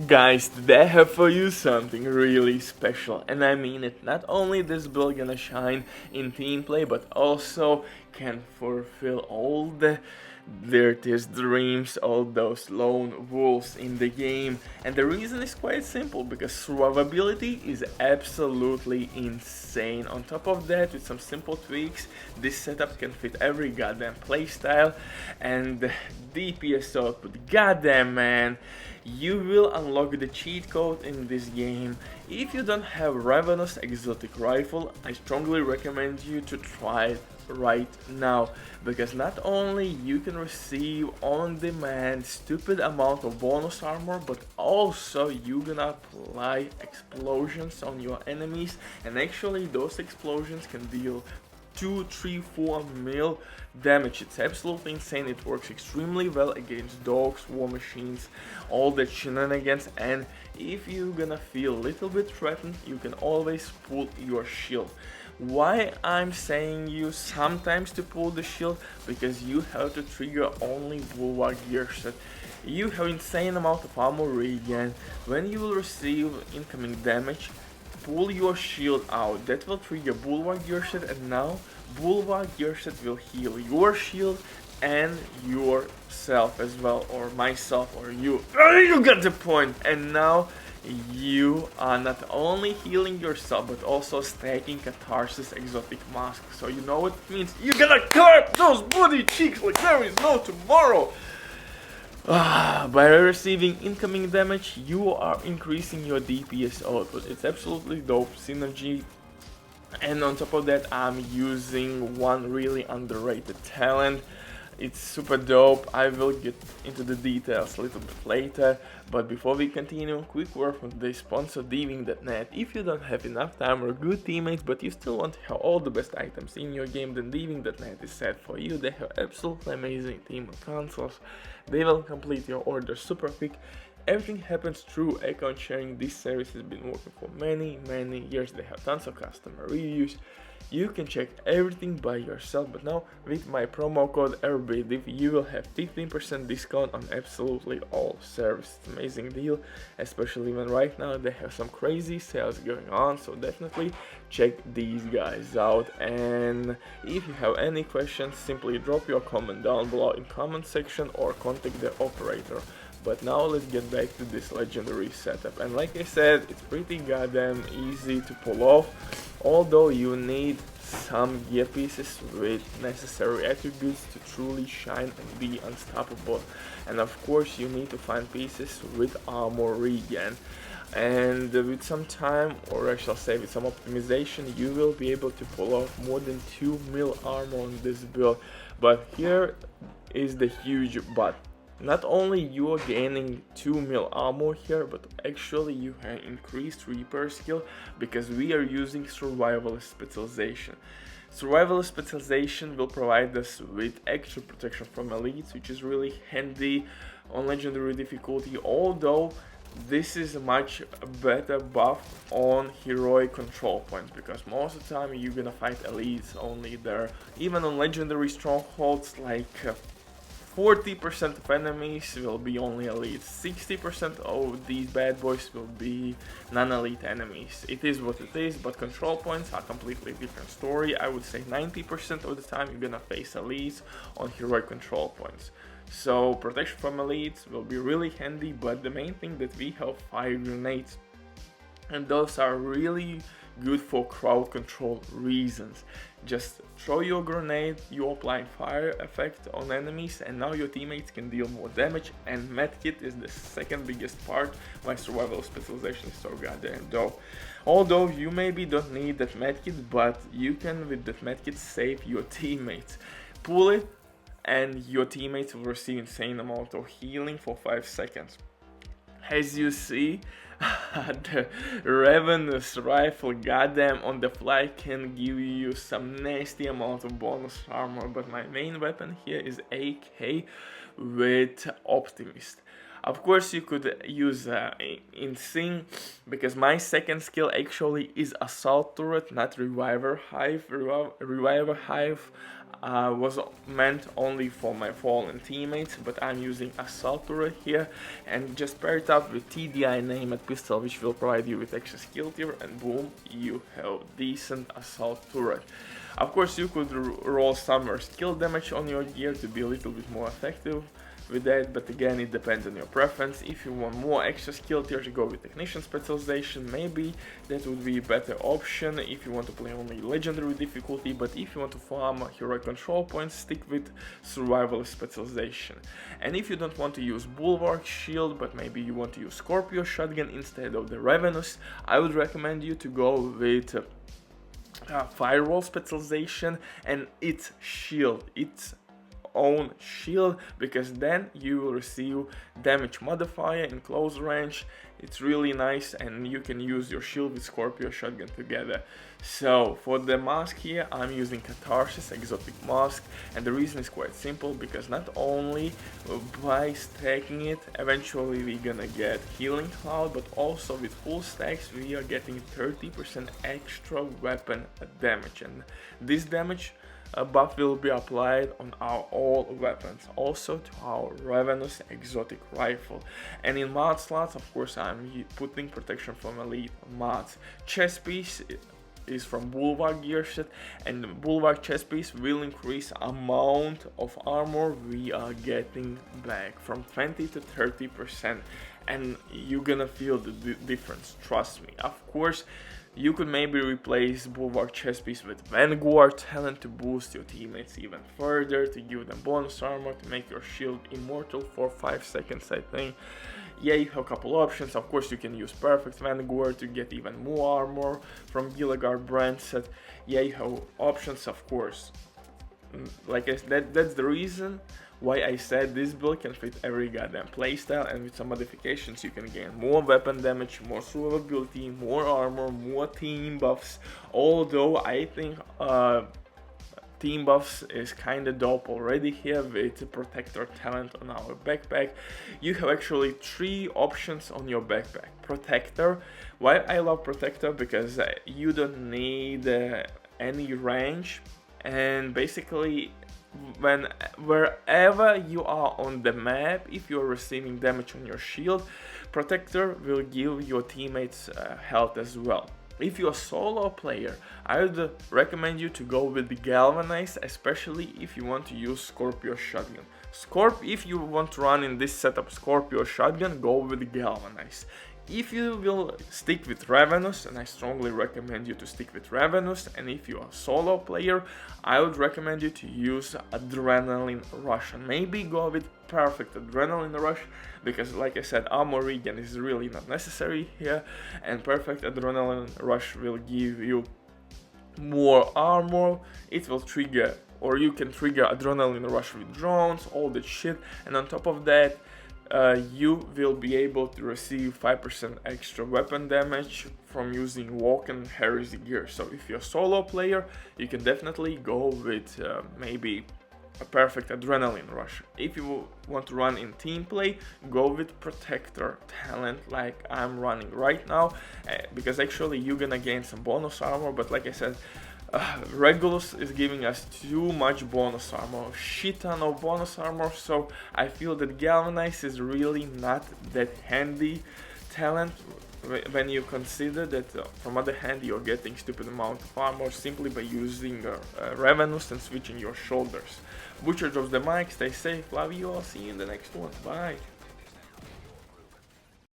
Guys, today I have for you something really special, and I mean it. Not only this build gonna shine in team play, but also can fulfill all the dirtiest dreams, all those lone wolves in the game. And the reason is quite simple, because survivability is absolutely insane. On top of that, with some simple tweaks, this setup can fit every goddamn playstyle, and DPS output, goddamn man. You will unlock the cheat code in this game. If you don't have Revenous exotic rifle, I strongly recommend you to try it right now, because not only you can receive on demand stupid amount of bonus armor, but also you gonna apply explosions on your enemies, and actually those explosions can deal 2, 3, 4 mil damage. It's absolutely insane. It works extremely well against dogs, war machines, all the shenanigans, and if you're gonna feel a little bit threatened, you can always pull your shield. Why I'm saying you sometimes to pull the shield? Because you have to trigger only Bulwark gear set. You have insane amount of armor regen. When you will receive incoming damage, pull your shield out. That will trigger Bulwark gear set, and now Bulwark gear set will heal your shield and yourself as well, or myself, or you. You got the point. And now you are not only healing yourself, but also stacking Catharsis exotic mask. So you know what it means. You're gonna clap those booty cheeks like there is no tomorrow. By receiving incoming damage, you are increasing your DPS output. It's absolutely dope synergy. And on top of that, I'm using one really underrated talent. It's super dope. I will get into the details a little bit later, but before we continue, quick word from the sponsor Diving.net. If you don't have enough time or good teammates, but you still want to have all the best items in your game, then Diving.net is set for you. They have absolutely amazing team of consoles. They will complete your order super quick. Everything happens through account sharing. This service has been working for many years. They have tons of customer reviews. You can check everything by yourself, but now with my promo code RBDIV you will have 15% discount on absolutely all service. It's an amazing deal, especially when right now they have some crazy sales going on, so definitely check these guys out. And if you have any questions, simply drop your comment down below in comment section or contact the operator. But now let's get back to this legendary setup, and like I said, it's pretty goddamn easy to pull off, although you need some gear pieces with necessary attributes to truly shine and be unstoppable. And of course you need to find pieces with armor regen, and with some time, or I shall say with some optimization, you will be able to pull off more than 2 mil armor on this build. But here is the huge but. Not only you are gaining 2 mil armor here, but actually you have increased repair skill, because we are using survivalist specialization. Survivalist specialization will provide us with extra protection from elites, which is really handy on legendary difficulty, although this is a much better buff on heroic control points, because most of the time you're gonna fight elites only there. Even on legendary strongholds, like 40% of enemies will be only elite, 60% of these bad boys will be non-elite enemies. It is what it is, but control points are completely different story. I would say 90% of the time you're gonna face elites on heroic control points. So protection from elites will be really handy, but the main thing that we have fire grenades, and those are really good for crowd control reasons. Just throw your grenade, you apply fire effect on enemies, and now your teammates can deal more damage. And medkit is the second biggest part why survival specialization is so goddamn dope. Although you maybe don't need that medkit, but you can with that medkit save your teammates. Pull it and your teammates will receive insane amount of healing for 5 seconds. As you see, the Revenous rifle, goddamn, on the fly can give you some nasty amount of bonus armor, but my main weapon here is AK with Optimist. Of course you could use Insane, because my second skill actually is Assault Turret, not Reviver Hive. Reviver Hive was meant only for my fallen teammates, but I'm using assault turret here, and just pair it up with TDI named pistol, which will provide you with extra skill tier, and boom, you have decent assault turret. Of course, you could roll some more skill damage on your gear to be a little bit more effective with that, but again, it depends on your preference. If you want more extra skill tier to go with technician specialization, maybe that would be a better option if you want to play only legendary difficulty, but if you want to farm hero control points, stick with survival specialization. And if you don't want to use bulwark shield, but maybe you want to use Scorpio shotgun instead of the Revenous, I would recommend you to go with firewall specialization and its shield, its own shield, because then you will receive damage modifier in close range. It's really nice, and you can use your shield with Scorpio shotgun together. So for the mask here, I'm using Catharsis exotic mask, and the reason is quite simple, because not only by stacking it eventually we're gonna get healing cloud, but also with full stacks we are getting 30% extra weapon damage, and this damage buff will be applied on our all weapons, also to our Revenous exotic rifle. And in mod slots, of course, I'm putting protection from elite mods. Chest piece is from Bulwark gear set, and the Bulwark chest piece will increase amount of armor we are getting back from 20 to 30%, and you're gonna feel the difference, trust me. Of course, you could maybe replace Bulwark chest piece with Vanguard talent to boost your teammates even further, to give them bonus armor, to make your shield immortal for 5 seconds, I think. Yeah, you have a couple options. Of course, you can use Perfect Vanguard to get even more armor from Gilligard brand set. Yeah, you have options, of course. Like I said, that's the reason why I said this build can fit every goddamn playstyle, and with some modifications you can gain more weapon damage, more survivability, more armor, more team buffs. Although I think team buffs is kinda dope already here with protector talent on our backpack. You have actually 3 options on your backpack. Protector, why I love protector, because you don't need any range, and basically wherever you are on the map, if you're receiving damage on your shield, protector will give your teammates health as well. If you're a solo player, I would recommend you to go with the Galvanize, especially if you want to use Scorpio shotgun. If you want to run in this setup Scorpio shotgun, go with the Galvanize. If you will stick with Revenous, and I strongly recommend you to stick with Revenous, and if you are a solo player, I would recommend you to use Adrenaline Rush, and maybe go with Perfect Adrenaline Rush, because like I said, armor regen is really not necessary here, and Perfect Adrenaline Rush will give you more armor. It will trigger, or you can trigger Adrenaline Rush with drones, all that shit, and on top of that, you will be able to receive 5% extra weapon damage from using Walk and Heresy gear. So if you're a solo player, you can definitely go with maybe a Perfect Adrenaline Rush. If you want to run in team play, go with Protector talent like I'm running right now, because actually you're gonna gain some bonus armor, but like I said, Regulus is giving us too much bonus armor, shit ton of bonus armor, so I feel that Galvanize is really not that handy talent when you consider that from other hand you're getting stupid amount of armor simply by using Revenous and switching your shoulders. Butcher drops the mic, stay safe, love you all, see you in the next one, bye!